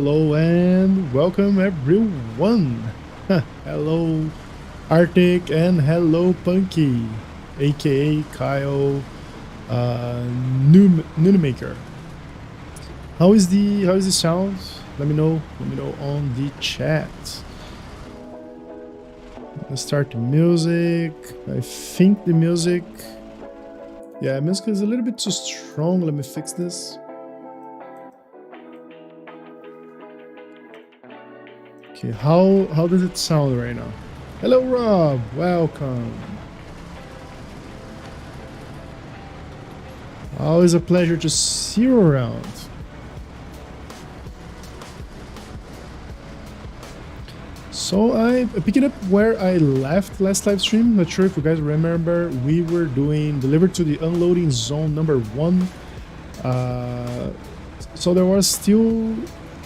hello, and welcome everyone. Hello, Arctic, and hello, Punky, aka Kyle, Noonmaker. How is the sound? Let me know. Let me know on the chat. Let's start the music. I think the music. Yeah, music is a little bit too strong. Let me fix this. Okay, how does it sound right now? Hello, Rob. Welcome. Always a pleasure to see you around. So I picked it up where I left last live stream. Not sure if you guys remember. We were doing delivered to the unloading zone number 1. So there was still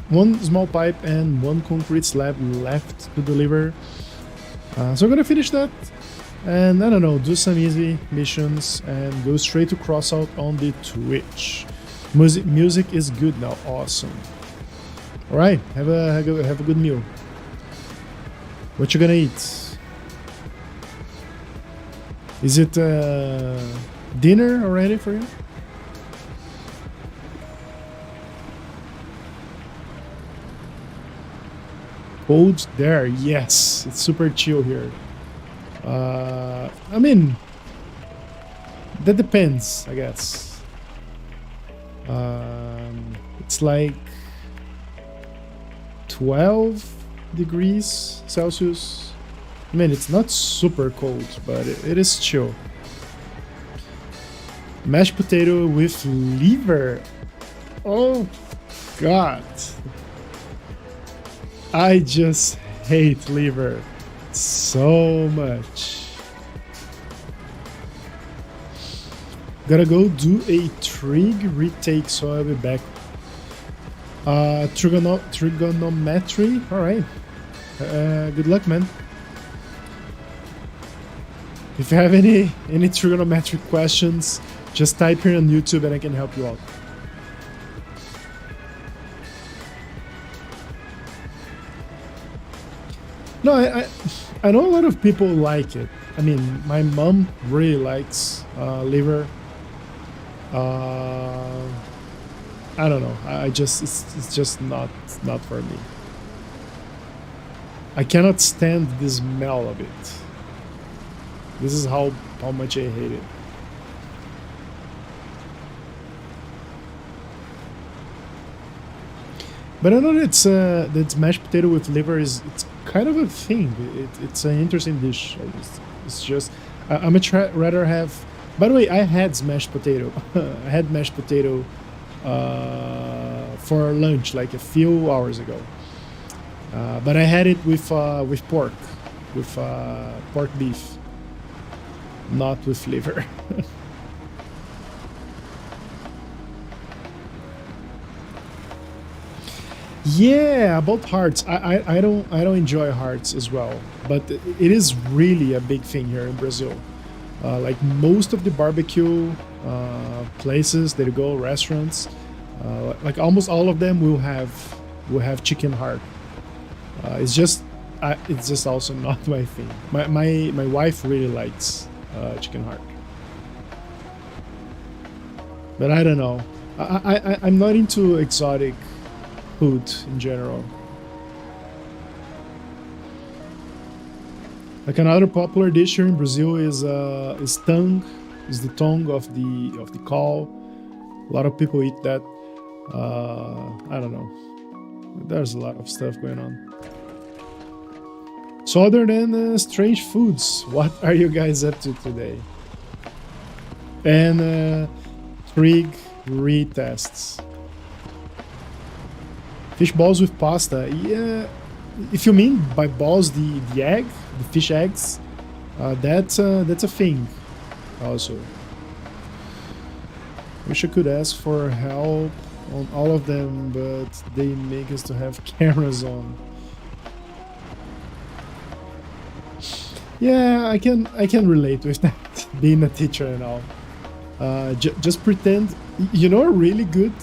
one small pipe and one concrete slab left to deliver. So I'm gonna finish that and I don't know, do some easy missions and go straight to crossout on the Twitch. Music is good now. Awesome. All right, have a good meal. What you gonna eat? Is it dinner already for you? Cold there, yes. It's super chill here. I mean, that depends, I guess. It's like 12 degrees Celsius. I mean, it's not super cold, but it is chill. Mashed potato with liver. Oh God, I just hate liver so much. Gotta go do a trig retake, so I'll be back. Trigonometry. All right. Good luck, man. If you have any trigonometric questions, just type here on YouTube and I can help you out. No, I know a lot of people like it. I mean, my mom really likes liver. I don't know. It's just not for me. I cannot stand the smell of it. This is how much I hate it. But I know that mashed potato with liver it's kind of a thing. It's an interesting dish. It's just I much rather have. By the way, I had mashed potato. I had mashed potato for lunch like a few hours ago. But I had it with pork, with pork beef, not with liver. Yeah, about hearts. I don't enjoy hearts as well, but it is really a big thing here in Brazil. Like most of the barbecue places that you go, restaurants, like almost all of them will have chicken heart. It's just also not my thing. My wife really likes chicken heart, but I don't know. I'm not into exotic food in general. Like another popular dish here in Brazil is tongue, is the tongue of the cow. A lot of people eat that. I don't know. There's a lot of stuff going on. So other than strange foods, what are you guys up to today? And trig retests. Fish balls with pasta. Yeah, if you mean by balls the egg, the fish eggs, that's a thing. Also, wish I could ask for help on all of them, but they make us to have cameras on. Yeah, I can relate with that. Being a teacher and all. Just pretend. You know, a really good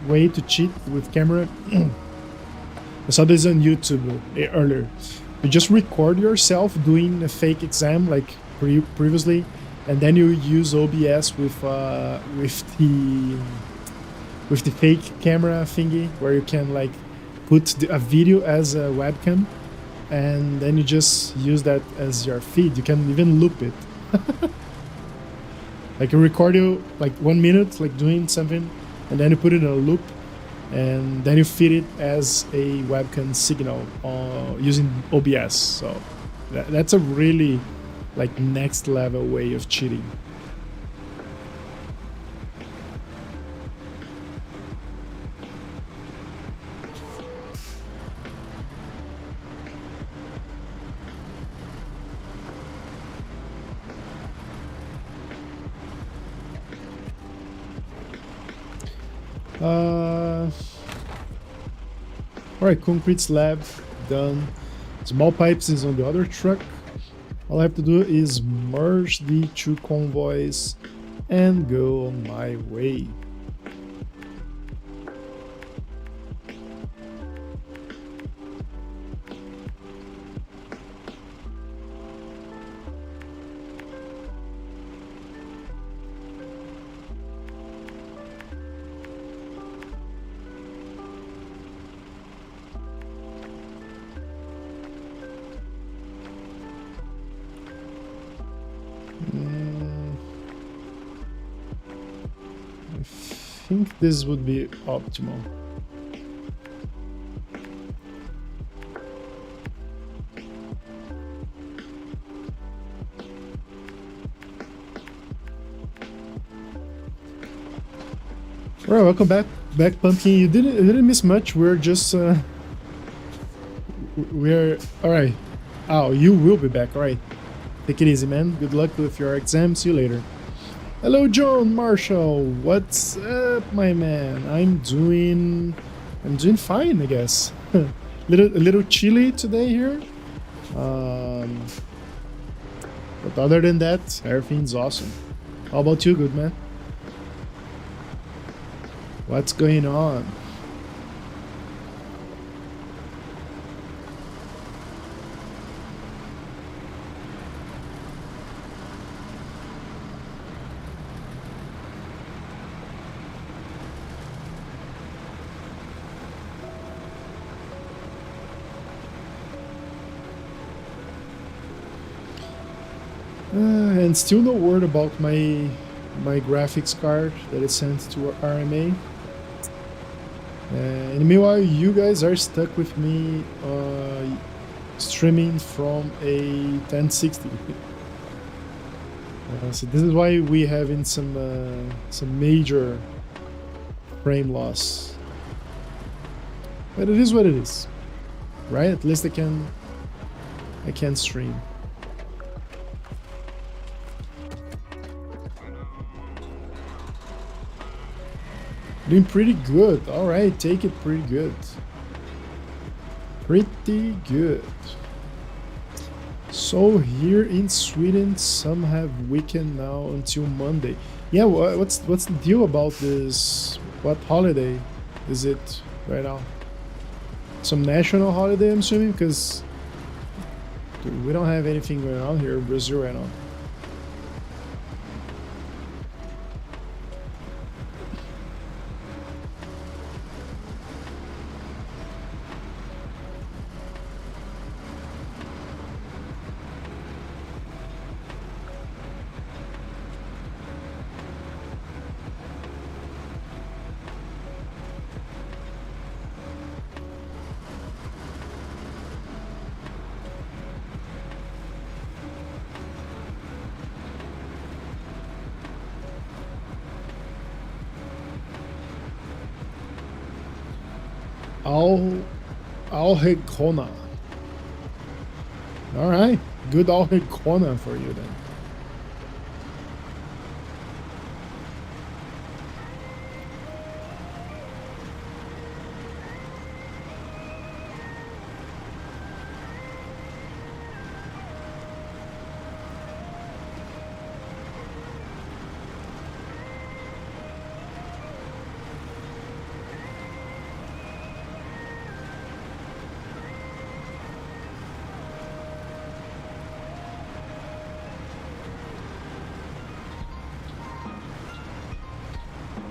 way to cheat with camera I saw this on YouTube earlier. You just record yourself doing a fake exam like previously, and then you use OBS with the fake camera thingy where you can like put a video as a webcam, and then you just use that as your feed. You can even loop it. Like you record you like 1 minute like doing something, and then you put it in a loop, and then you feed it as a webcam signal using OBS. So that's a really like next level way of cheating. Alright, concrete slab done. Small pipes is on the other truck. All I have to do is merge the two convoys and go on my way. I think this would be optimal. Alright, welcome back, Pumpkin. You didn't miss much. We're just we're alright. Oh, you will be back. Alright, take it easy, man. Good luck with your exam. See you later. Hello, John Marshall. What's up, my man? I'm doing fine, I guess. a little chilly today here. But other than that, everything's awesome. How about you, good man? What's going on? And still no word about my graphics card that is sent to RMA. And meanwhile, you guys are stuck with me streaming from a 1060. So this is why we having some major frame loss. But it is what it is, right? At least I can stream. Doing pretty good. All right, take it pretty good. Pretty good. So here in Sweden, some have weekend now until Monday. Yeah, what's the deal about this? What holiday is it right now? Some national holiday, I'm assuming, because we don't have anything going on here in Brazil right now. Alhecona. All right, good Alhecona for you then.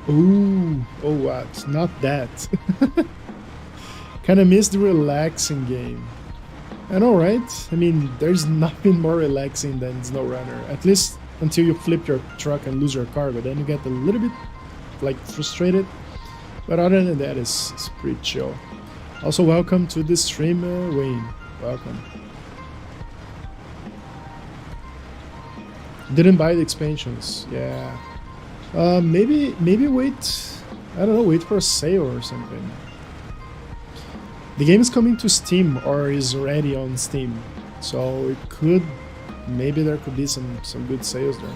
Ooh, oh what? Not that. Kind of miss the relaxing game. I know, right? I mean, there's nothing more relaxing than SnowRunner. At least until you flip your truck and lose your cargo. Then you get a little bit like frustrated. But other than that, it's pretty chill. Also, welcome to the stream, Wayne. Welcome. Didn't buy the expansions. Yeah. Maybe wait. I don't know. Wait for a sale or something. The game is coming to Steam or is already on Steam, so it could. Maybe there could be some good sales there.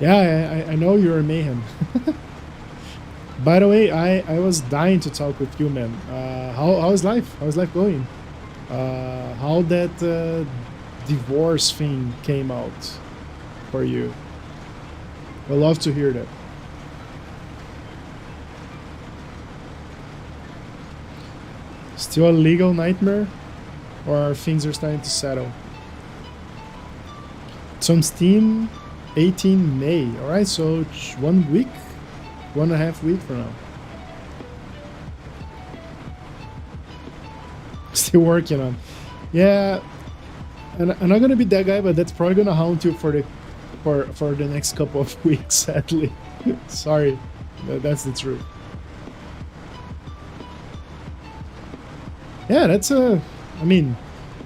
Yeah, I know you're a mayhem. By the way, I was dying to talk with you, man. How's life? How's life going? How that divorce thing came out for you? I'd love to hear that. Still a legal nightmare, or things are starting to settle? It's on Steam, 18 May. All right, so 1 week, 1.5 weeks from now. Still working on. Yeah, and I'm not gonna be that guy, but that's probably gonna haunt you for the next couple of weeks, sadly. Sorry, that's the truth. Yeah, that's I mean,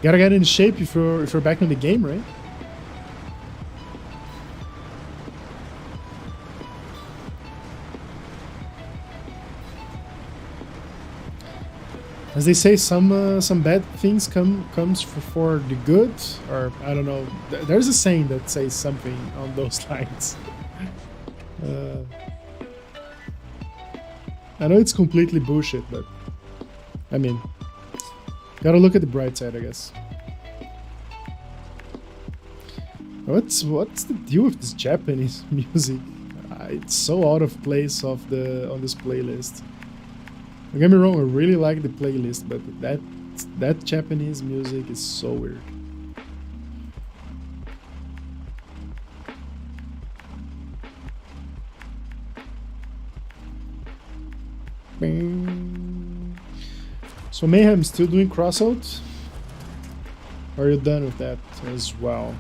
gotta get in shape if you're back in the game, right? As they say, some bad things comes for the good, or I don't know. There's a saying that says something on those lines. I know it's completely bullshit, but I mean, gotta look at the bright side, I guess. What's the deal with this Japanese music? It's so out of place on this playlist. Don't get me wrong, I really like the playlist, but that Japanese music is so weird. So Mayhem still doing crossout? Or are you done with that as well?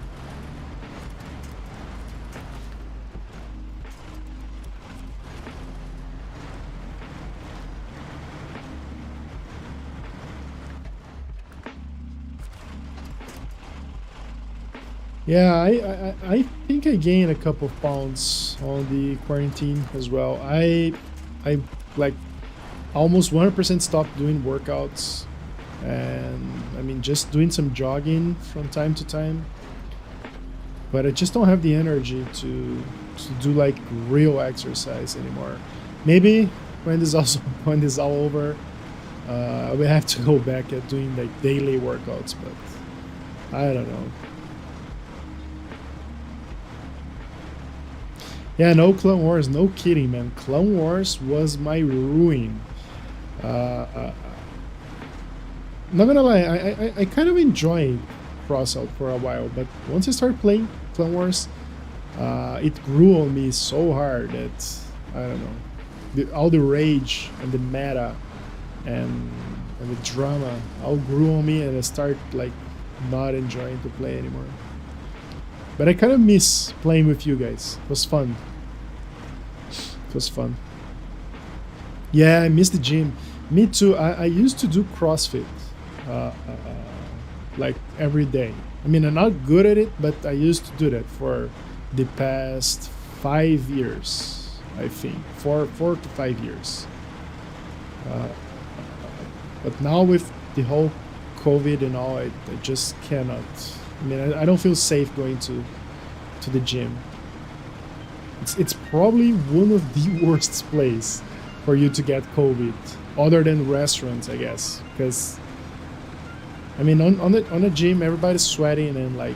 Yeah, I think I gained a couple of pounds on the quarantine as well. I like almost 100% stopped doing workouts, and I mean just doing some jogging from time to time. But I just don't have the energy to do like real exercise anymore. Maybe when this is all over, we have to go back at doing like daily workouts, but I don't know. Yeah, no Clone Wars, no kidding, man. Clone Wars was my ruin. Not gonna lie, I kind of enjoyed Crossout for a while, but once I started playing Clone Wars, it grew on me so hard that, I don't know, all the rage and the meta and the drama all grew on me, and I started like not enjoying to play anymore. But I kind of miss playing with you guys. It was fun. It was fun. Yeah, I miss the gym. Me too. I used to do CrossFit like every day. I mean, I'm not good at it, but I used to do that for the past 5 years, I think. 4 to 5 years. But now with the whole COVID and all, I just cannot. I mean, I don't feel safe going to the gym. It's probably one of the worst places for you to get COVID, other than restaurants, I guess. Because, I mean, on a gym, everybody's sweating and like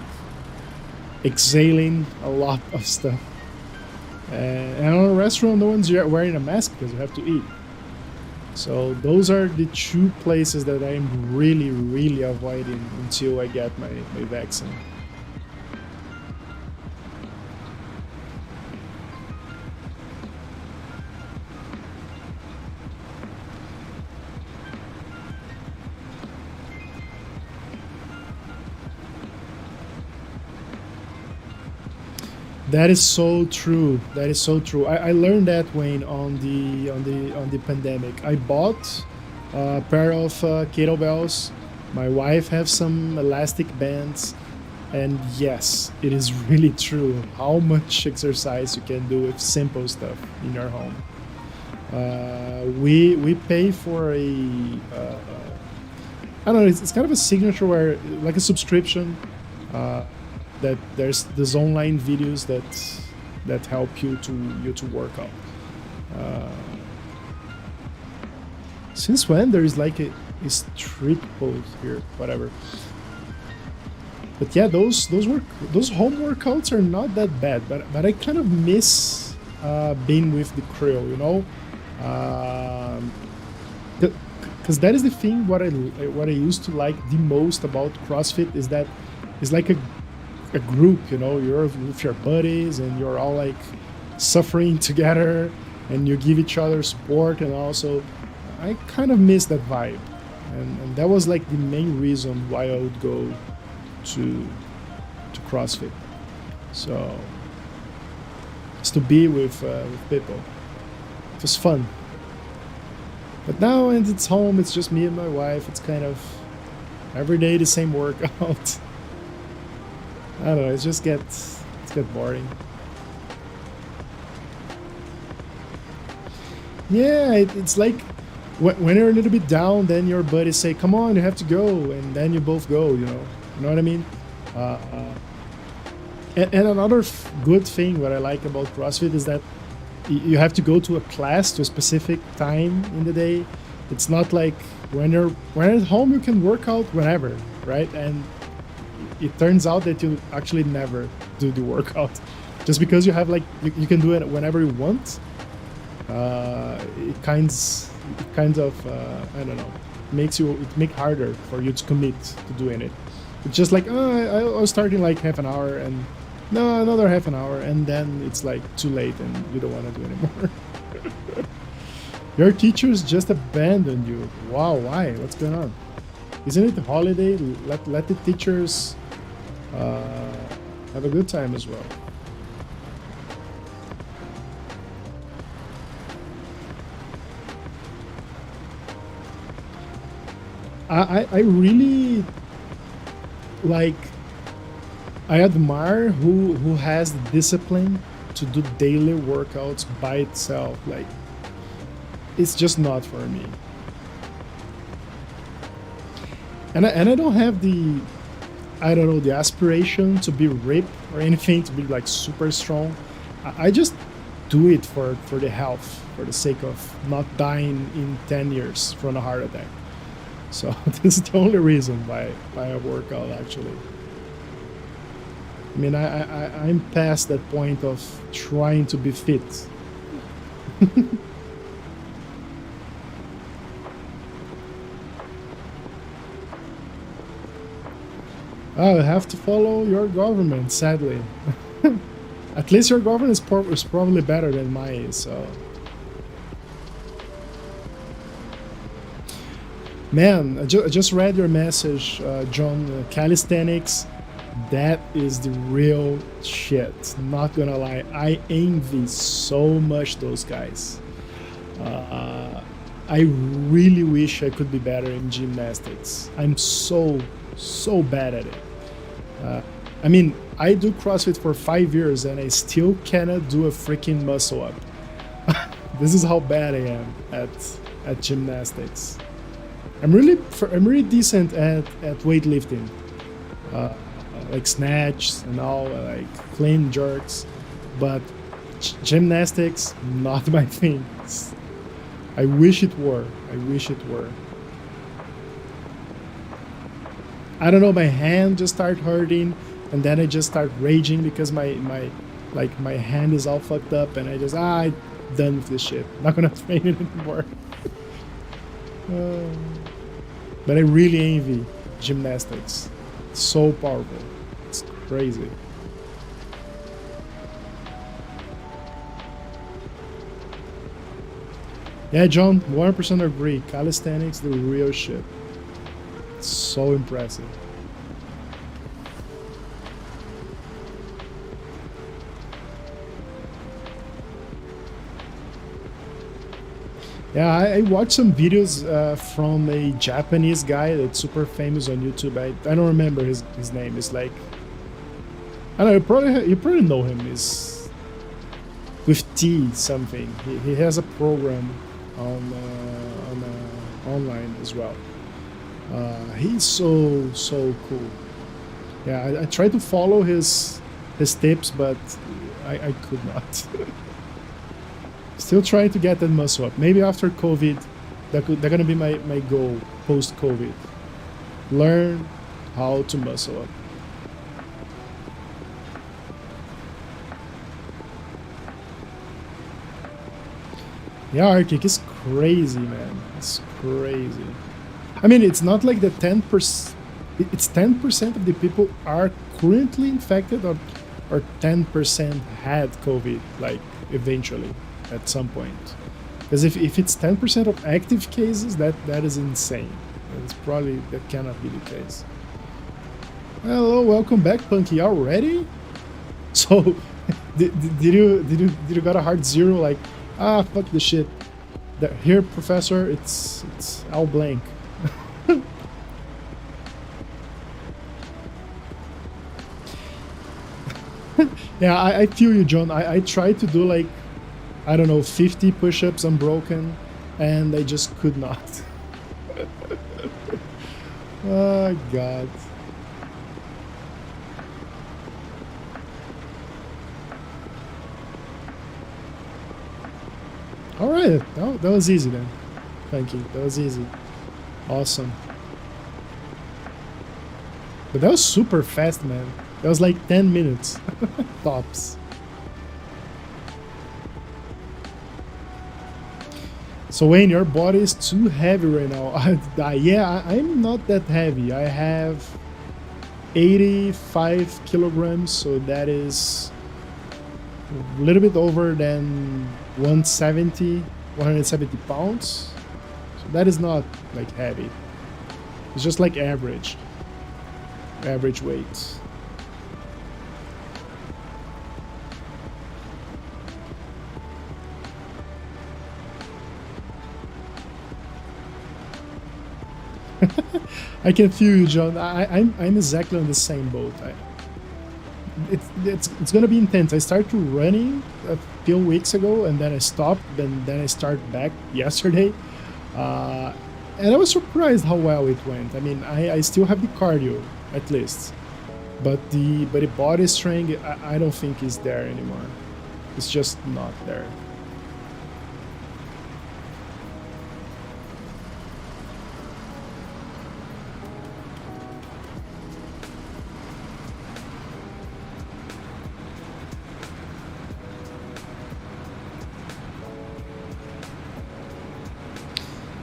exhaling a lot of stuff. And on a restaurant, no one's wearing a mask because you have to eat. So those are the two places that I'm really, really avoiding until I get my vaccine. That is so true. That is so true. I learned that, Wayne, on the pandemic. I bought a pair of kettlebells. My wife has some elastic bands, and yes, it is really true how much exercise you can do with simple stuff in your home. We pay for a I don't know. It's kind of a signature where like a subscription. Uh, that there's these online videos that help you to work out. Uh, since when there is like a street code here, whatever. But yeah, those home workouts are not that bad. But I kind of miss being with the crew, you know. Because that is the thing. What I used to like the most about CrossFit is that it's like a group, you know. You're with your buddies and you're all like suffering together, and you give each other support. And also I kind of miss that vibe, and that was like the main reason why I would go to CrossFit. So it's to be with people. It was fun. But now, and it's home, it's just me and my wife. It's kind of every day the same workout. I don't know. It's get boring. Yeah, it's like when you're a little bit down, then your buddies say, "Come on, you have to go," and then you both go. You know what I mean? Uh, uh, and another good thing what I like about CrossFit is that you have to go to a class to a specific time in the day. It's not like when at home you can work out whenever, right? And it turns out that you actually never do the workout just because you have like you can do it whenever you want. It kind of I don't know, make harder for you to commit to doing it. It's just like, I was starting like half an hour, and no, another half an hour, and then it's like too late and you don't want to do anymore. Your teachers just abandoned you. Wow, why? What's going on? Isn't it a holiday? Let the teachers uh, have a good time as well. I really like, I admire who has the discipline to do daily workouts by itself. Like, it's just not for me. And I don't have the, I don't know, the aspiration to be ripped or anything, to be like super strong. I just do it for the health, for the sake of not dying in 10 years from a heart attack. So this is the only reason why I work out, actually. I mean, I'm past that point of trying to be fit. I have to follow your government, sadly. At least your government is probably better than mine is, so. Man, I just read your message, John. Calisthenics, that is the real shit. Not gonna lie, I envy so much those guys. Uh, I really wish I could be better in gymnastics. I'm so bad at it. Uh, I mean, I do CrossFit for 5 years and I still cannot do a freaking muscle up. This is how bad I am at gymnastics. I'm really decent at weightlifting, uh, like snatch and all, like clean jerks, but gymnastics not my thing. I wish it were. I wish it were. I don't know. My hand just start hurting, and then I just start raging because my hand is all fucked up, and I just, I done with this shit. Not gonna train it anymore. Uh, but I really envy gymnastics. It's so powerful. It's crazy. Yeah, John, 100% agree. Calisthenics, the real shit. It's so impressive. Yeah, I watched some videos from a Japanese guy that's super famous on YouTube. I don't remember his name. It's like, I don't know, you probably know him. Is with T something. He has a program on online as well. He's so cool. Yeah, I tried to follow his tips, but I could not. Still trying to get that muscle up. Maybe after COVID, they're gonna be my goal post COVID. Learn how to muscle up. Yeah, Arctic is crazy, man. It's crazy. I mean, it's not like the 10%. It's 10% of the people are currently infected, or 10% had COVID, like eventually at some point. Because if it's 10% of active cases, that is insane. It's probably, that cannot be the case. Hello, welcome back, Punky. Already? So, did you got a hard zero? Like, fuck the shit. Here, professor, it's all blank. Yeah, I feel you, John. I tried to do like, I don't know, 50 push-ups unbroken, and I just could not. Oh, God. All right, that was easy then. Thank you. That was easy. Awesome. But that was super fast, man. That was like 10 minutes. Tops. So Wayne, your body is too heavy right now. Yeah, I'm not that heavy. I have 85 kilograms, so that is a little bit over than 170 pounds. So that is not like heavy. It's just like average weight. I can feel you, John. I'm exactly on the same boat. It's gonna be intense. I started running a few weeks ago, and then I stopped. Then I started back yesterday, and I was surprised how well it went. I mean, I still have the cardio at least, but the body strength I don't think is there anymore. It's just not there.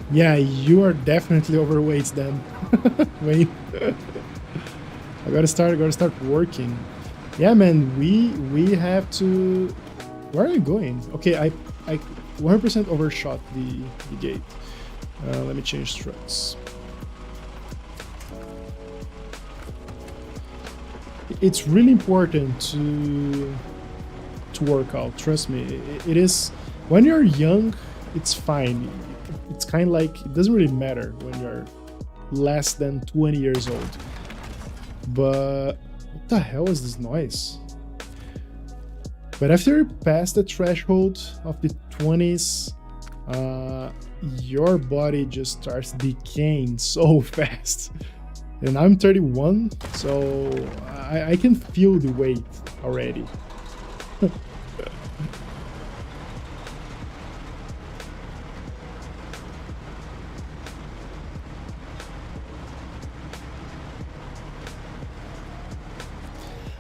Yeah, you are definitely overweight then. Wait. I gotta start working. Yeah, man, we have to. Where are you going? Okay, I 100% overshot the gate. Let me change struts. It's really important to work out. Trust me, it is. When you're young, it's fine. It's kind of like, it doesn't really matter when you're less than 20 years old. But what the hell is this noise? But after you pass the threshold of the 20s, your body just starts decaying so fast. And I'm 31, so I can feel the weight already.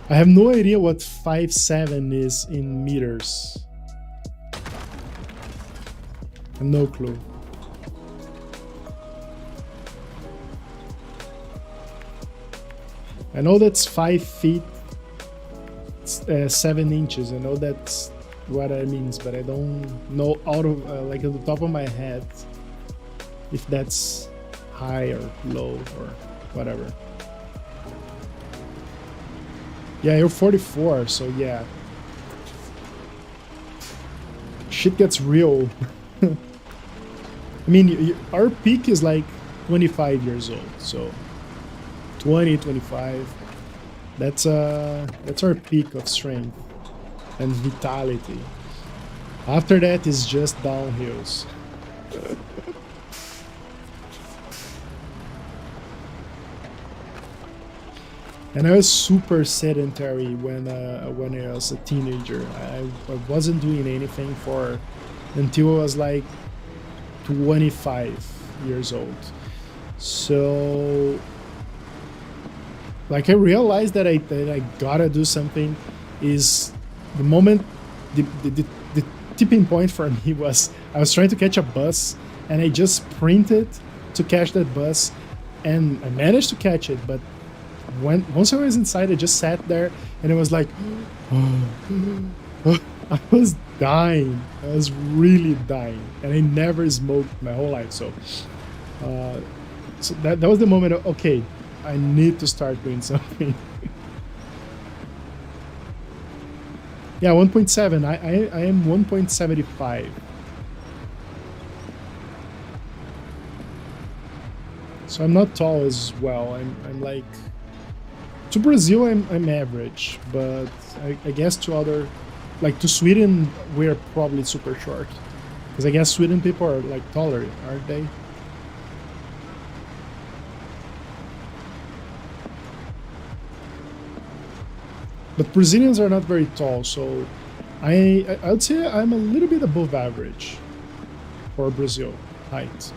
I have no idea what 5'7" is in meters. I have no clue. I know that's 5 feet 7 inches. I know that's what it means, but I don't know out of like at the top of my head if that's high or low or whatever. Yeah, you're 44, so yeah. Shit gets real. I mean, our peak is like 25 years old, so 20, 25. That's our peak of strength and vitality. After that is just downhills. And I was super sedentary when I was a teenager. I wasn't doing anything for until I was like 25 years old. So like I realized that I gotta do something. Is the moment the tipping point for me was I was trying to catch a bus and I just sprinted to catch that bus and I managed to catch it, but once I was inside, I just sat there and it was like, I was dying. I was really dying, and I never smoked my whole life. So, so that was the moment of, okay, I need to start doing something. Yeah, 1.7. I am 1.75. So I'm not tall as well. I'm like. To Brazil, I'm average, but I guess to other, like to Sweden, we're probably super short. Because I guess Sweden people are like taller, aren't they? But Brazilians are not very tall, so I would say I'm a little bit above average for Brazil height.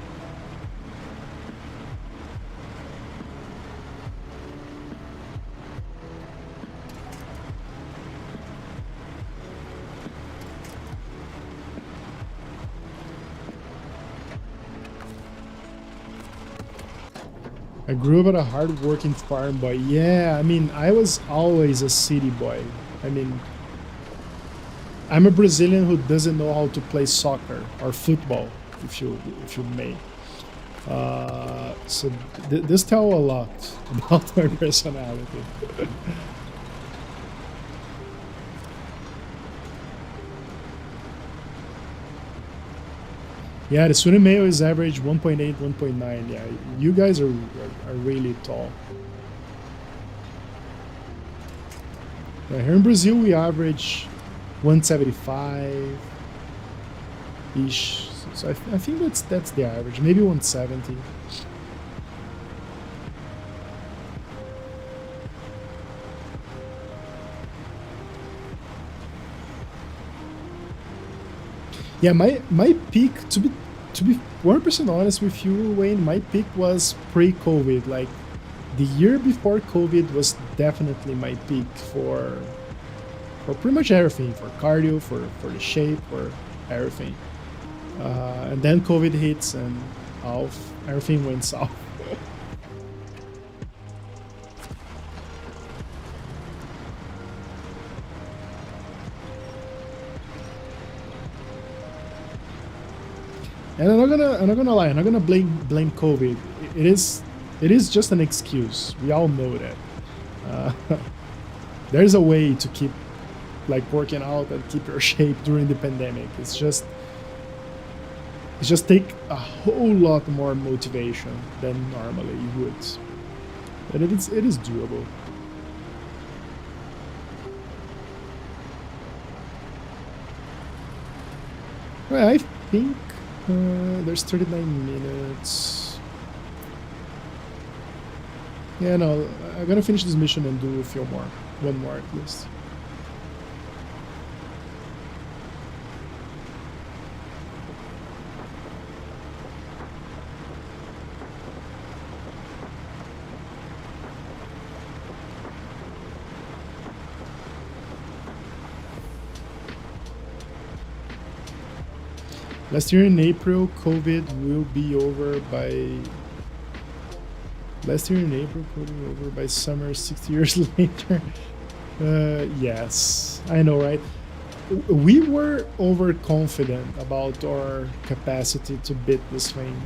I grew up at a hard-working farm boy. Yeah, I mean, I was always a city boy. I mean, I'm a Brazilian who doesn't know how to play soccer or football, if you may. So this tells a lot about my personality. Yeah, the Sweden male is average 1.8, 1.9. Yeah, you guys are really tall. Yeah, here in Brazil, we average 175-ish. So I think that's the average. Maybe 170. Yeah, my peak, to be 100% honest with you, Wayne, my peak was pre-COVID. Like the year before COVID was definitely my peak for pretty much everything, for cardio, for the shape, for everything. And then COVID hits and everything went south. And I'm not gonna lie, I'm not gonna blame COVID. It is just an excuse. We all know that. There's a way to keep like working out and keep your shape during the pandemic. It's just take a whole lot more motivation than normally you would. But it is doable. Well, I think there's 39 minutes. Yeah, no, I'm gonna finish this mission and do a few more. One more at least. Last year in April, COVID will be over by Last year in April, putting over by summer, 60 years later. Yes, I know, right? We were overconfident about our capacity to beat this thing.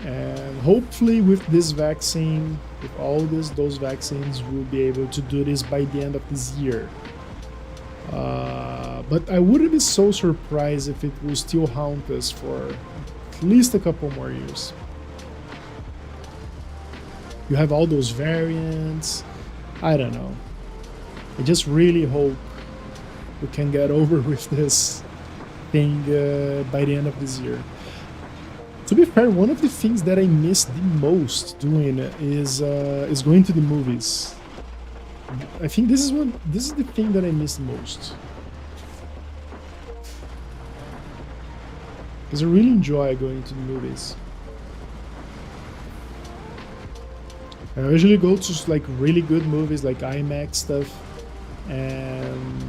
And hopefully with this vaccine, with all those vaccines, we'll be able to do this by the end of this year. But I wouldn't be so surprised if it will still haunt us for at least a couple more years. You have all those variants. I don't know. I just really hope we can get over with this thing by the end of this year. To be fair, one of the things that I miss the most doing is going to the movies. I think this is the thing that I miss the most. Because I really enjoy going to the movies. I usually go to like really good movies like IMAX stuff, and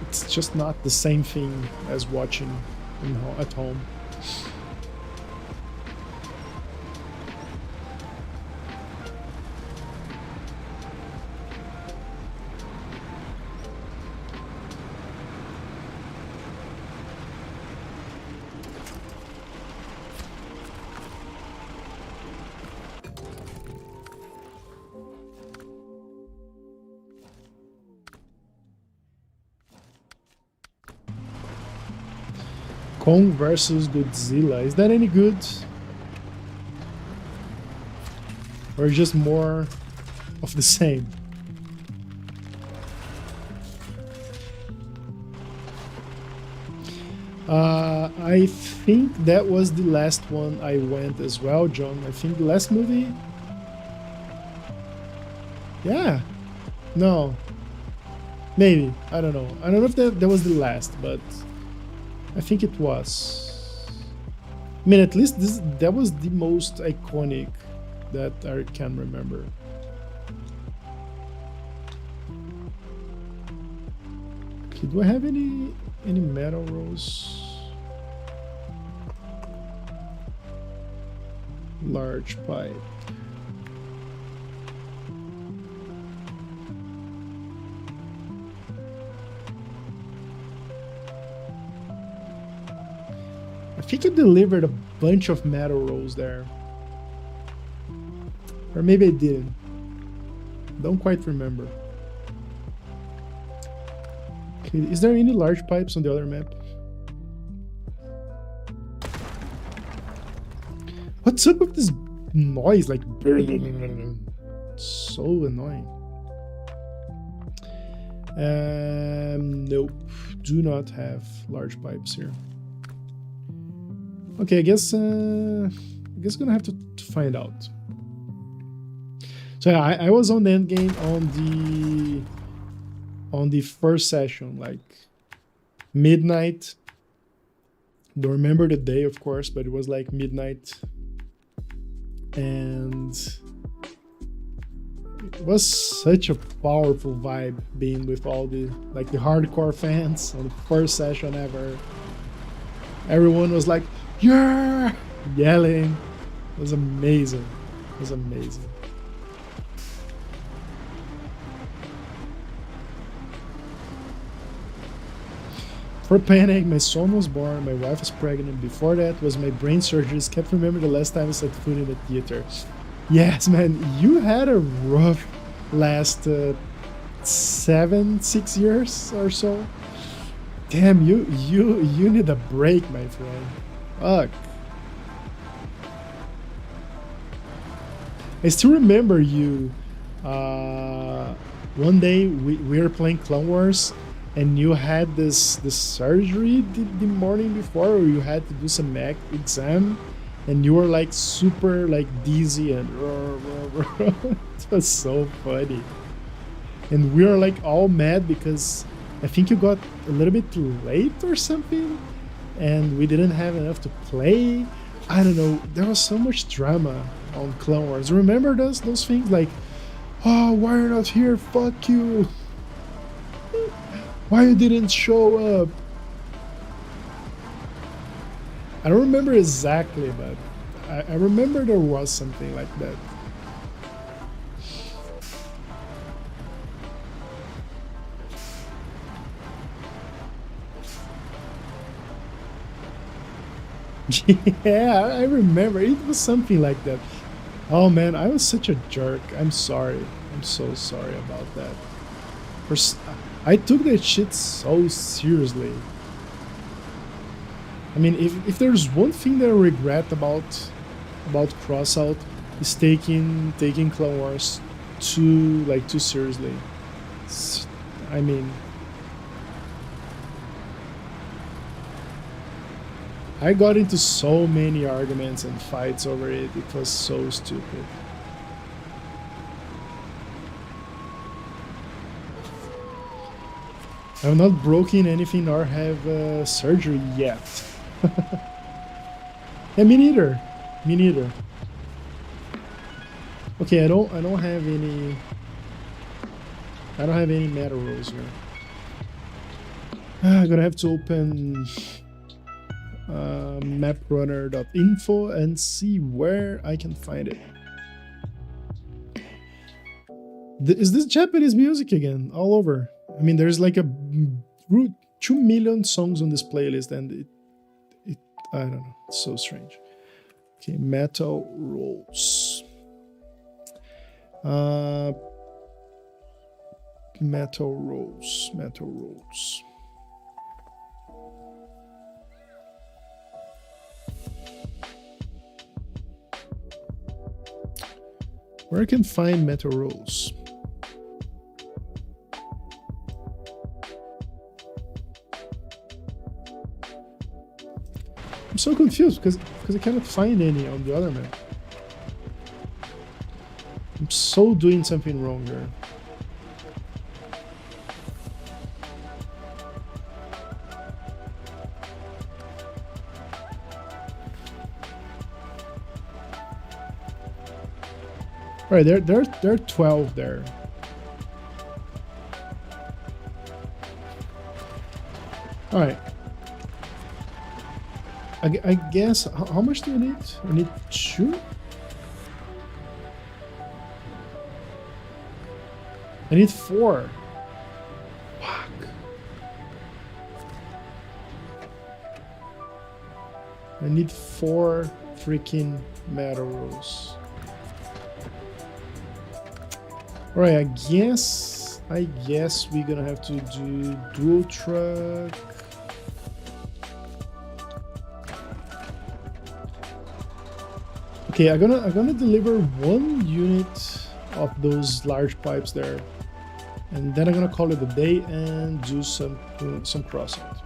it's just not the same thing as watching at home. Kong versus Godzilla. Is that any good? Or just more of the same? I think that was the last one I went as well, John. I think the last movie... Yeah. No. Maybe. I don't know. I don't know if that was the last, but... I think it was. I mean, at least that was the most iconic that I can remember. Okay, do I have any metal rolls? Large pipe. I think I delivered a bunch of metal rolls there. Or maybe I didn't. Don't quite remember. Okay, is there any large pipes on the other map? What's up with this noise? Like... So annoying. Nope. Do not have large pipes here. Okay, I guess I'm gonna have to find out. So yeah, I was on the end game on the first session, like midnight. Don't remember the day, of course, but it was like midnight, and it was such a powerful vibe being with all the hardcore fans on the first session ever. Everyone was like, yeah, yelling. It was amazing. It was amazing. For panic, my son was born, my wife was pregnant. Before that was my brain surgeries. Can't remember the last time I set foot in a theater. Yes, man, you had a rough last 6 years or so. Damn, you need a break, my friend. Fuck. I still remember you. One day we were playing Clone Wars, and you had this surgery the morning before, or you had to do some exam, and you were like super like dizzy and it was so funny. And we were like all mad because I think you got a little bit too late or something, and we didn't have enough to play. I don't know. There was so much drama on Clone Wars. Remember those things like, oh, why are you not here? Fuck you. Why you didn't show up? I don't remember exactly, but I remember there was something like that. Yeah, I remember. It was something like that. Oh man, I was such a jerk. I'm sorry. I'm so sorry about that. First, I took that shit so seriously. I mean, if there's one thing that I regret about Crossout is taking Clone Wars too seriously. I mean, I got into so many arguments and fights over it. It was so stupid. I've not broken anything nor have surgery yet. Yeah, me neither. Me neither. Okay, I don't have any. I don't have any meta rolls here. I'm gonna have to open maprunner.info and see where I can find it. Is this Japanese music again? All over. I mean, there's like a 2 million songs on this playlist, and it I don't know. It's so strange. Okay, metal rolls. Metal rolls. Where I can find metal rolls? I'm so confused because I cannot find any on the other map. I'm so doing something wrong here. All right, there are 12 there. All right. I guess, how much do I need? I need 2? I need 4. Fuck. I need 4 freaking metal rolls. All right, I guess we're gonna have to do dual truck. Okay, I'm gonna deliver 1 unit of those large pipes there, and then I'm gonna call it a day and do some crossout.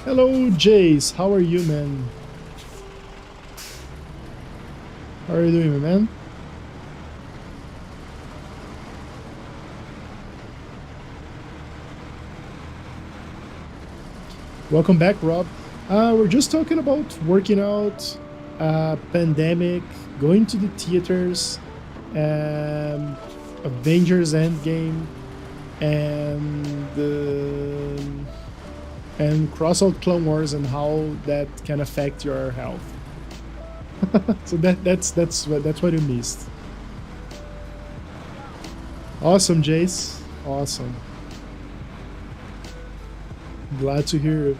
Hello, Jace. How are you, man? How are you doing, my man? Welcome back, Rob. We're just talking about working out, pandemic, going to the theaters, Avengers Endgame, and Crossout Clone Wars and how that can affect your health. So that's what you missed. Awesome, Jace. Awesome. Glad to hear it.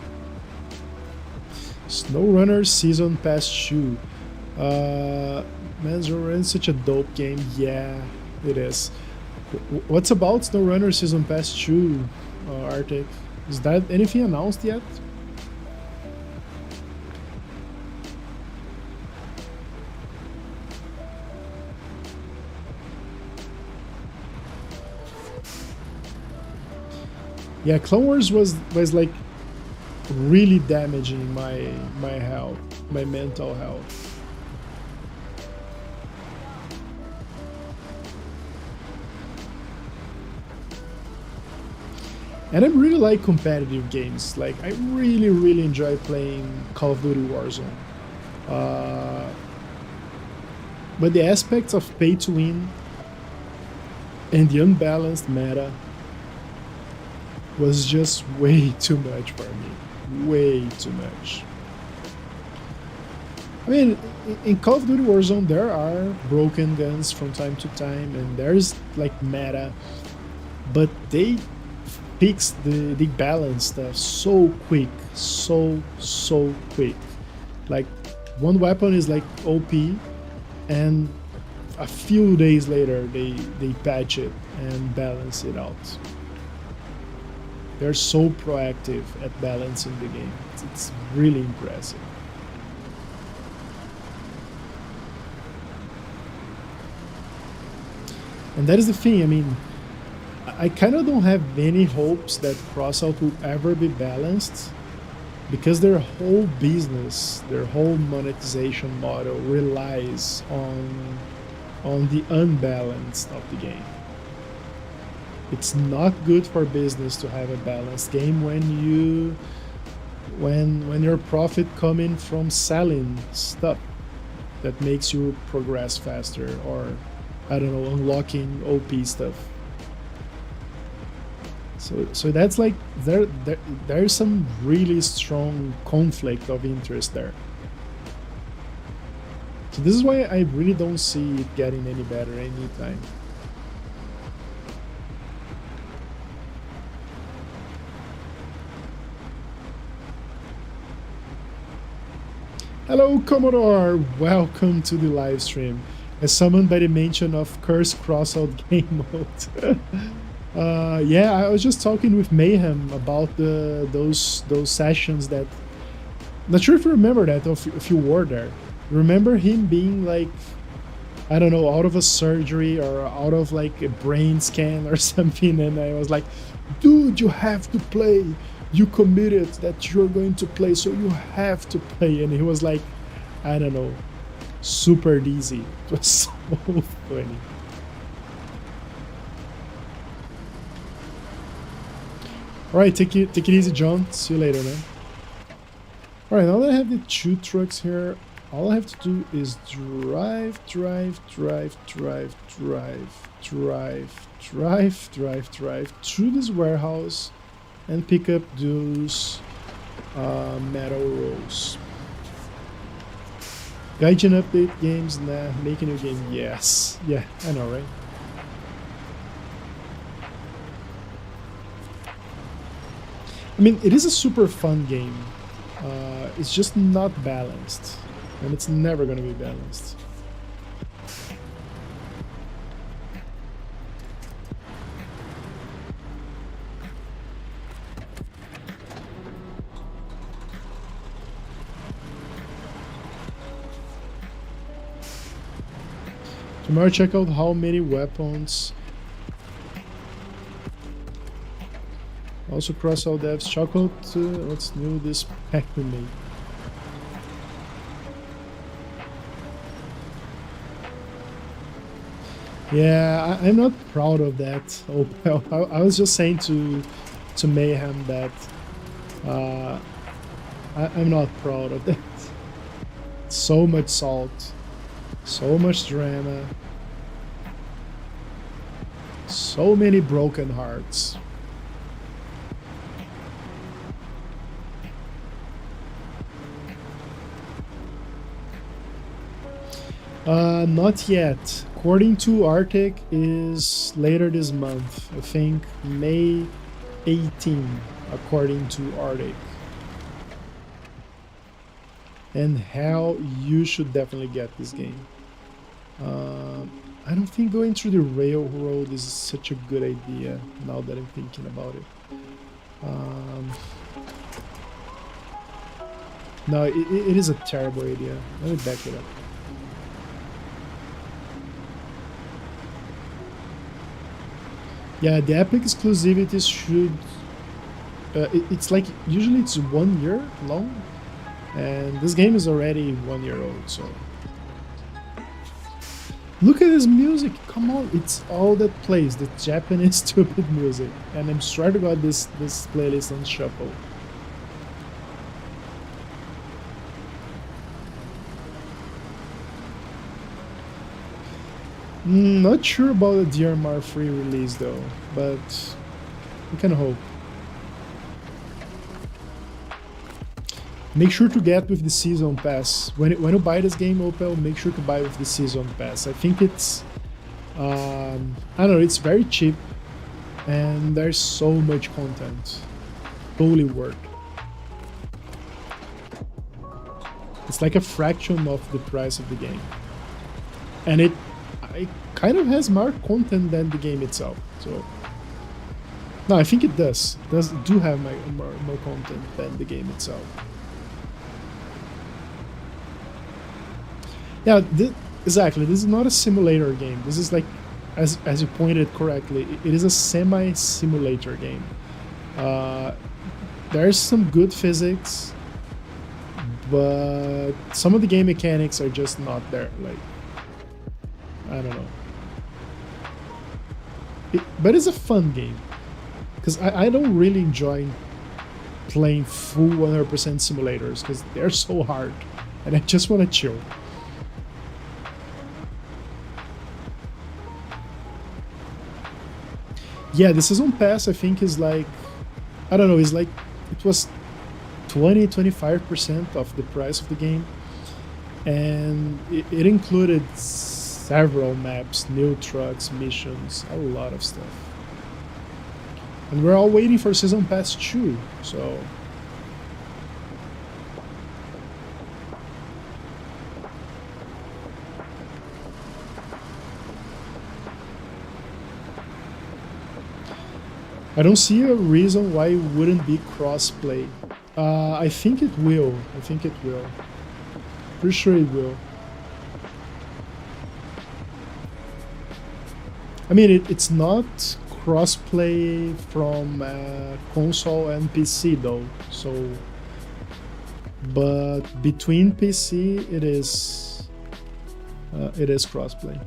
SnowRunner Season Pass shoe. Man, SnowRunner is such a dope game. Yeah, it is. What's about SnowRunner Season Pass shoe, Arctic? Is that anything announced yet? Yeah, Clone Wars was like really damaging my health, my mental health. And I really like competitive games. Like, I really enjoy playing Call of Duty Warzone. But the aspects of pay to win and the unbalanced meta was just way too much for me. Way too much. I mean, in Call of Duty Warzone, there are broken guns from time to time, and there's like meta, but they fix the balance stuff so quick, so quick. Like one weapon is like OP, and a few days later they patch it and balance it out. They're so proactive at balancing the game. It's really impressive. And that is the thing. I mean, I kind of don't have any hopes that Crossout will ever be balanced because their whole business, their whole monetization model relies on the unbalance of the game. It's not good for business to have a balanced game when your profit coming from selling stuff that makes you progress faster, or I don't know, unlocking OP stuff. So that's like there's some really strong conflict of interest there. So this is why I really don't see it getting any better anytime. Hello Commodore, welcome to the live stream. As summoned by the mention of cursed crossout game mode. Yeah, I was just talking with Mayhem about those sessions that. Not sure if you remember that, or if you were there. Remember him being like, I don't know, out of a surgery or out of like a brain scan or something, and I was like, dude, you have to play. You committed that you're going to play, so you have to play. And he was like, I don't know, super easy. It was so funny. Alright, take it easy, John. See you later, man. Alright, now that I have the 2 trucks here, all I have to do is drive through this warehouse and pick up those metal rolls. Gaijin update games, nah. Make a new game, yes. Yeah, I know, right? I mean, it is a super fun game. It's just not balanced, and it's never gonna be balanced. Tomorrow, check out how many weapons. Also, cross out devs. Check out what's new this pack we made. Yeah, I'm not proud of that. Oh, well, I was just saying to Mayhem that I'm not proud of that. So much salt, so much drama, so many broken hearts. Not yet. According to Arctic, is later this month. I think May 18, according to Arctic. And hell, you should definitely get this game. I don't think going through the railroad is such a good idea now that I'm thinking about it. No, it is a terrible idea. Let me back it up. Yeah, the Epic exclusivities should... it's like, usually it's 1 year long, and this game is already 1 year old, so... Look at this music, come on, it's all that plays, the Japanese stupid music, and I'm sure to God this playlist on shuffle. Not sure about the DRMR free release though, but we can hope. Make sure to get with the season pass. When you buy this game, Opel, make sure to buy with the season pass. I think it's, I don't know, it's very cheap, and there's so much content. Totally worth. It's like a fraction of the price of the game, and it kind of has more content than the game itself. So, no, I think it does. Do have more content than the game itself. Yeah, exactly. This is not a simulator game. This is like, as you pointed correctly, it is a semi-simulator game. There's some good physics, but some of the game mechanics are just not there. Like, I don't know. But it's a fun game, because I don't really enjoy playing full 100% simulators, because they're so hard, and I just want to chill. Yeah, the season pass I think is like, I don't know, it's like, it was 20-25% of the price of the game, and it included several maps, new trucks, missions, a lot of stuff. And we're all waiting for season pass 2, so I don't see a reason why it wouldn't be cross-play. I think it will. I think it will. Pretty sure it will. I mean, it's not cross-play from console and PC though. So, but between PC, it is cross-play.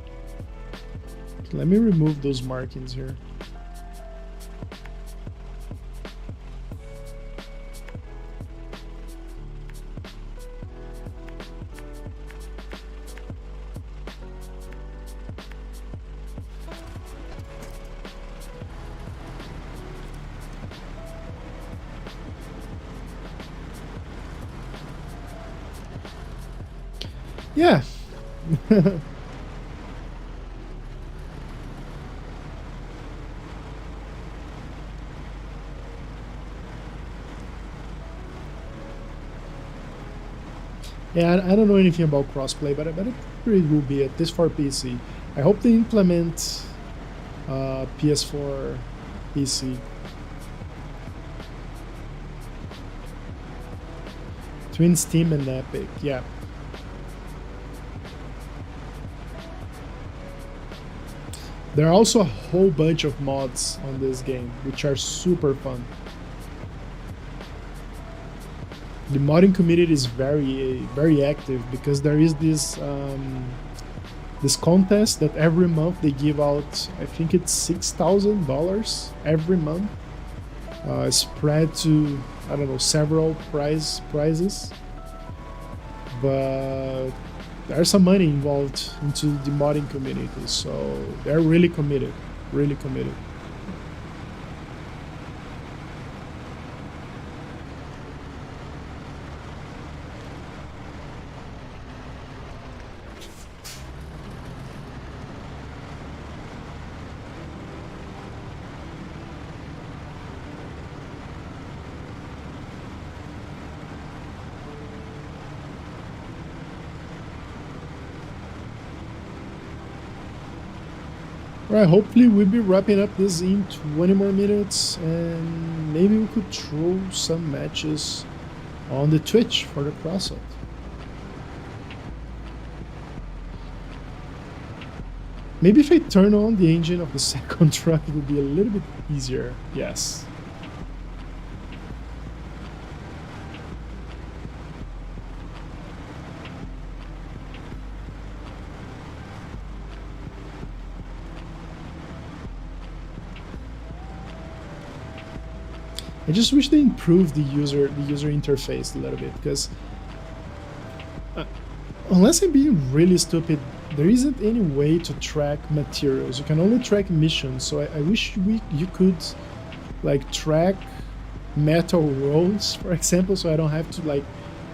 Let me remove those markings here. Yeah. Yeah, I don't know anything about crossplay, but it will be at this for PC. I hope they implement PS4 PC. Between Steam and Epic, yeah. There are also a whole bunch of mods on this game, which are super fun. The modding community is very active, because there is this this contest that every month they give out. I think it's $6,000 every month, spread to, I don't know, several prizes. But there's some money involved into the modding community, so they're really committed, really committed. Right, hopefully we'll be wrapping up this in 20 more minutes, and maybe we could throw some matches on the Twitch for the crossout. Maybe if I turn on the engine of the second truck, it will be a little bit easier. Yes. I just wish they improved the user interface a little bit, because unless I'm being really stupid, there isn't any way to track materials. You can only track missions. So I wish you could like track metal rolls, for example, so I don't have to like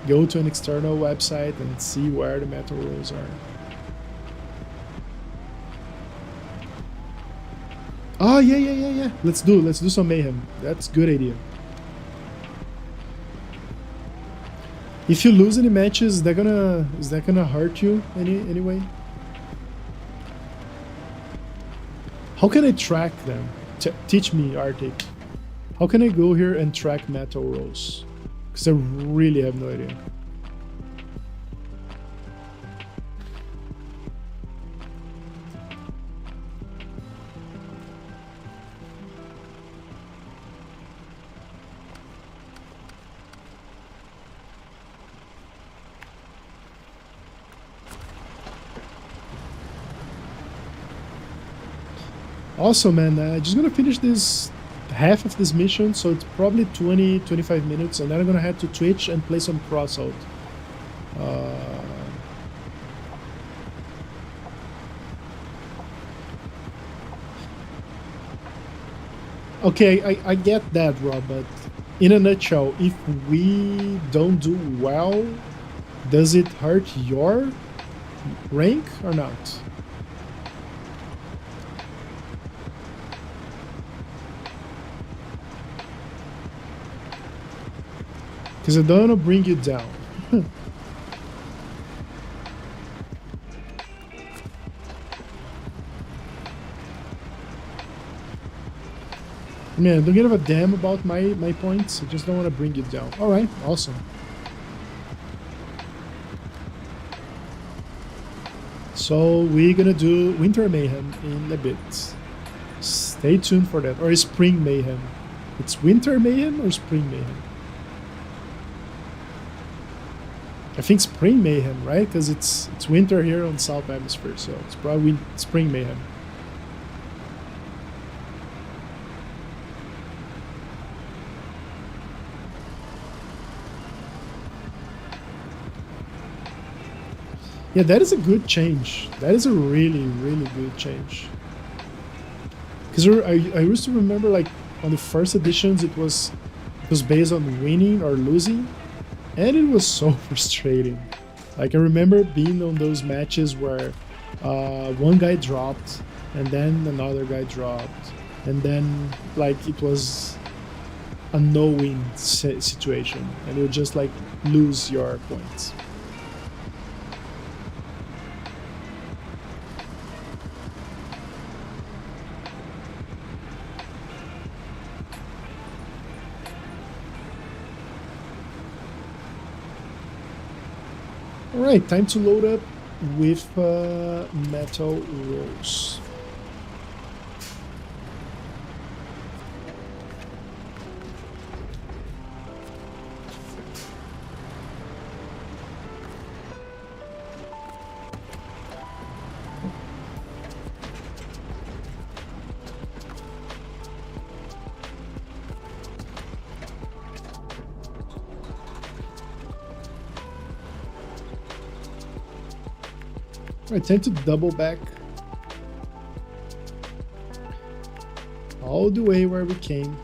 go to an external website and see where the metal rolls are. Oh yeah. Let's do some mayhem. That's a good idea. If you lose any matches, is that gonna hurt you anyway? How can I track them? Teach me, Arctic. How can I go here and track metal rolls? Because I really have no idea. Also, man, just gonna finish this half of this mission, so it's probably 20-25 minutes, and then I'm gonna head to Twitch and play some Crossout. Okay, I get that, Rob, but in a nutshell, if we don't do well, does it hurt your rank or not? Because I don't want to bring you down. Man, I don't give a damn about my points. I just don't want to bring you down. Alright, awesome. So we're gonna do Winter Mayhem in a bit. Stay tuned for that. Or Spring Mayhem. It's Winter Mayhem or Spring Mayhem? I think Spring Mayhem, right? Because it's winter here on South Hemisphere, so it's probably Spring Mayhem. Yeah, that is a good change. That is a really good change. Because I used to remember, like, on the first editions, it was based on winning or losing. And it was so frustrating. Like, I remember being on those matches where one guy dropped and then another guy dropped, and then like it was a no-win situation, and you just like lose your points. Alright, time to load up with metal rolls. I tend to double back all the way where we came.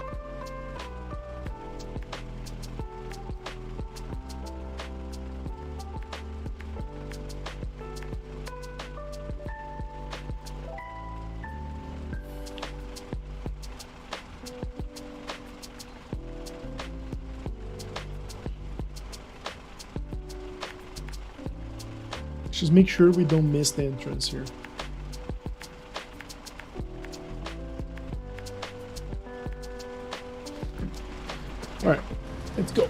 Just make sure we don't miss the entrance here. All right, let's go.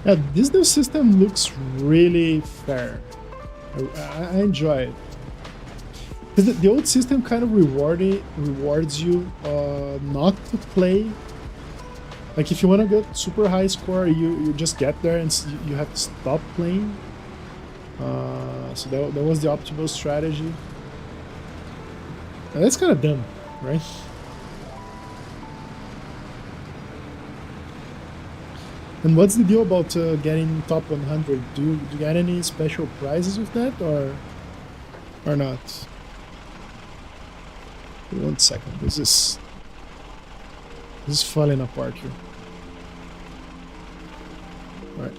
Yeah, this new system looks really fair. I enjoy it. Because the old system kind of rewards you not to play. Like if you want to get super high score, you just get there and you have to stop playing. So that was the optimal strategy. And that's kind of dumb, right? And what's the deal about getting top 100? Do you get any special prizes with that, or not? 1 second. This is falling apart here. All right.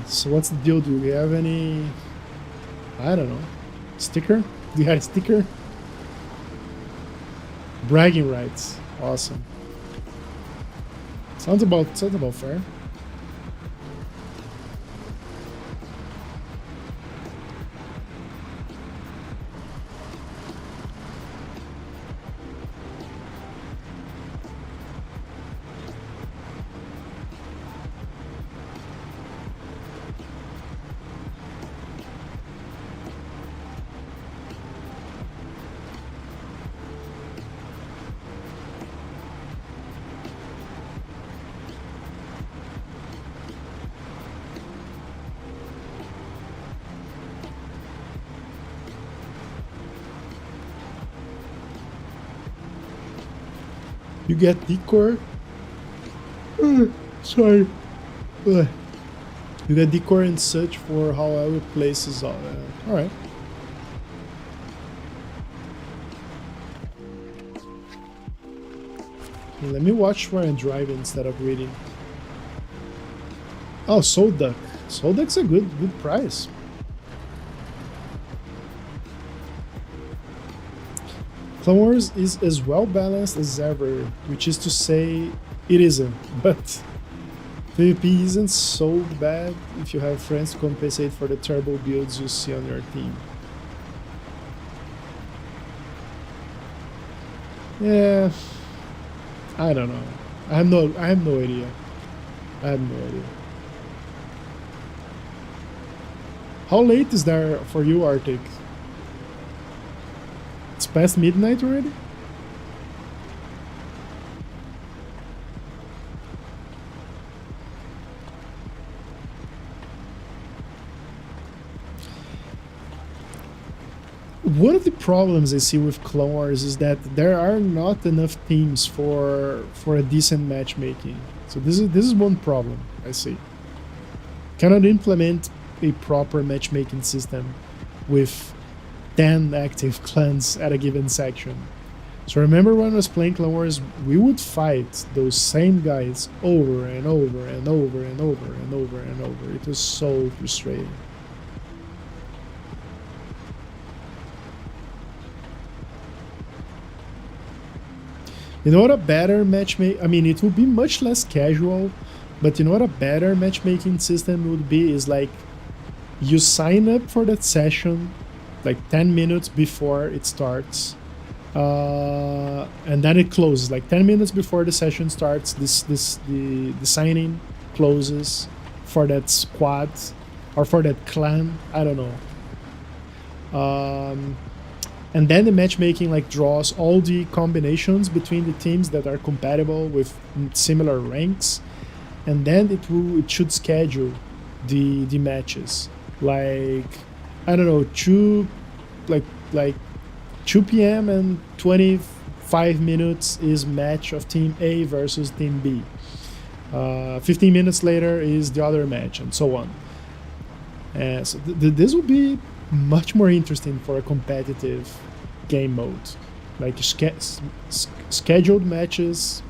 So what's the deal? Do we have any? I don't know. Sticker? Do you have a sticker? Bragging rights. Awesome. Sounds about fair. You get decor. Sorry. You get decor and search for however places are. Alright. Let me watch where I'm driving instead of reading. Oh, Soul Duck. Soul Duck's a good price. Clone Wars is as well balanced as ever, which is to say, it isn't, but PvP isn't so bad if you have friends to compensate for the terrible builds you see on your team. Yeah, I don't know. I have no idea. I have no idea. How late is there for you, Arctic? It's past midnight already? One of the problems I see with Clone Wars is that there are not enough teams for a decent matchmaking. So this is one problem I see. Cannot implement a proper matchmaking system with 10 active clans at a given section. So remember when I was playing Clone Wars, we would fight those same guys over and over and over and over and over and over. It was so frustrating. You know what a better matchmaking... I mean, it would be much less casual, but you know what a better matchmaking system would be is like you sign up for that session like 10 minutes before it starts, and then it closes like 10 minutes before the session starts. The signing closes for that squad or for that clan, I don't know. And then the matchmaking like draws all the combinations between the teams that are compatible with similar ranks, and then it should schedule the matches like, I don't know, 2 p.m. and 25 minutes is match of team A versus team B. 15 minutes later is the other match, and so on. So this will be much more interesting for a competitive game mode, like scheduled matches.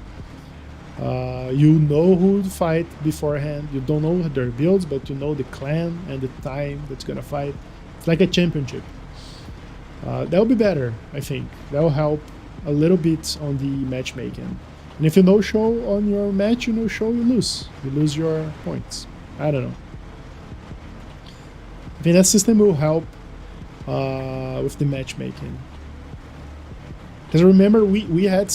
You know who to fight beforehand. You don't know their builds, but you know the clan and the time that's gonna fight. It's like a championship. That'll be better, I think. That'll help a little bit on the matchmaking. And if you no-show on your match, you no-show, you lose. You lose your points. I don't know. I think that system will help with the matchmaking. Because remember, we had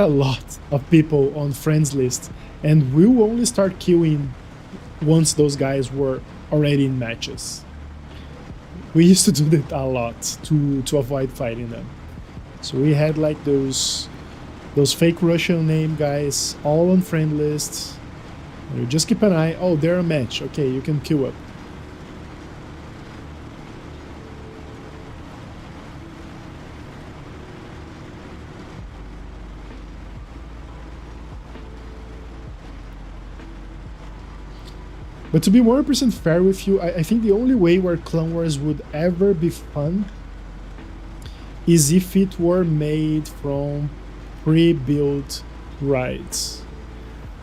a lot of people on friends list, and we will only start queuing once those guys were already in matches. We used to do that a lot to avoid fighting them. So we had like those fake Russian name guys all on friend lists, You just keep an eye. Oh, they're a match. Okay, you can queue up. But to be 100% fair with you, I think the only way where Clone Wars would ever be fun is if it were made from pre-built rides.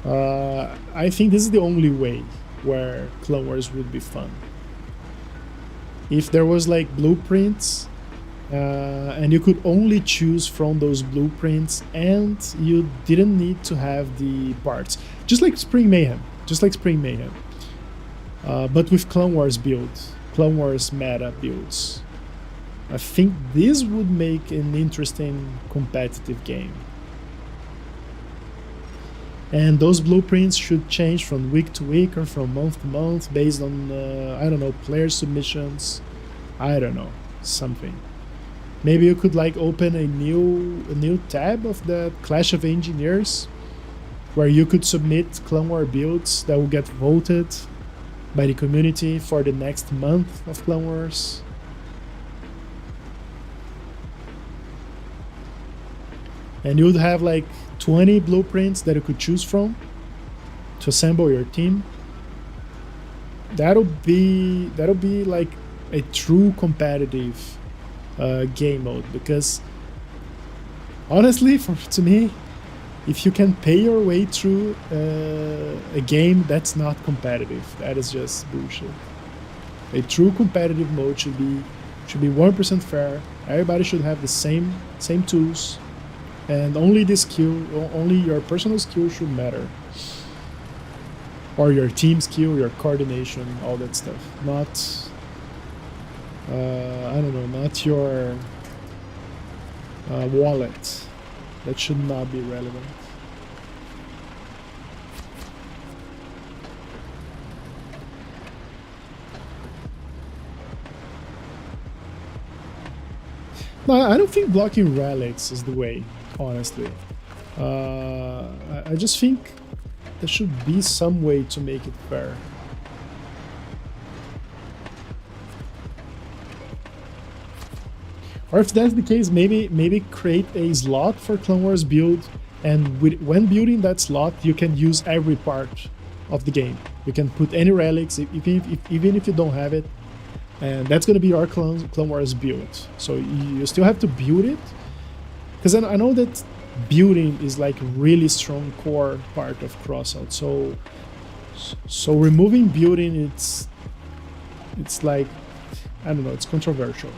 I think this is the only way where Clone Wars would be fun. If there was like blueprints, and you could only choose from those blueprints, and you didn't need to have the parts, just like Spring Mayhem, but with Clone Wars builds, Clone Wars meta builds. I think this would make an interesting competitive game. And those blueprints should change from week to week or from month to month based on, I don't know, player submissions. I don't know, something. Maybe you could like open a new tab of the Clash of Engineers where you could submit Clone Wars builds that will get voted by the community for the next month of Clone Wars. And you would have like 20 blueprints that you could choose from to assemble your team. That'll be like a true competitive game mode, because honestly, to me, if you can pay your way through a game that's not competitive, that is just bullshit. A true competitive mode should be 100% fair. Everybody should have the same tools, and only your personal skill should matter, or your team skill, your coordination, all that stuff. Not I don't know, not your wallet. That should not be relevant. No, I don't think blocking relics is the way, honestly. I just think there should be some way to make it fair. Or if that's the case, maybe create a slot for Clone Wars build, and when building that slot, you can use every part of the game. You can put any relics, even if you don't have it, and that's going to be our Clone Wars build. So you still have to build it, because I know that building is like a really strong core part of Crossout. So removing building, it's like, I don't know, it's controversial.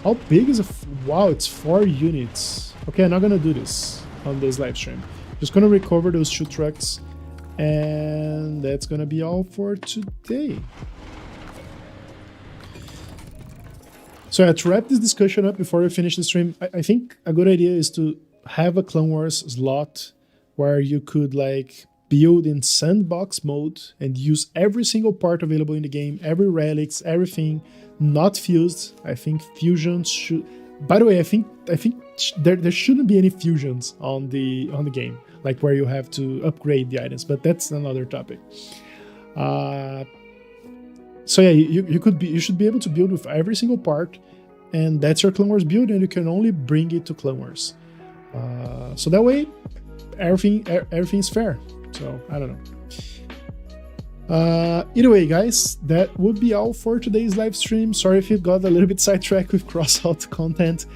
How big is wow, it's 4 units. Okay, I'm not gonna do this on this live stream. Just gonna recover those 2 trucks, and that's gonna be all for today. So to wrap this discussion up before we finish the stream, I think a good idea is to have a Clone Wars slot where you could like build in sandbox mode and use every single part available in the game, every relics, everything, not fused. I think fusions should. By the way, I think there shouldn't be any fusions on the game, like where you have to upgrade the items, but that's another topic. So yeah, you should be able to build with every single part, and that's your Clone Wars build, and you can only bring it to Clone Wars. So that way, everything's fair. So I don't know. Either way, guys, that would be all for today's live stream. Sorry if you got a little bit sidetracked with Crossout content,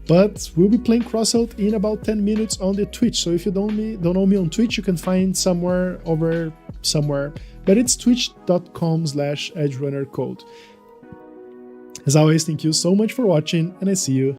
but we'll be playing Crossout in about 10 minutes on the Twitch. So if you don't know me on Twitch, you can find somewhere, but it's twitch.com/edgerunnercode. As always, thank you so much for watching, and I see you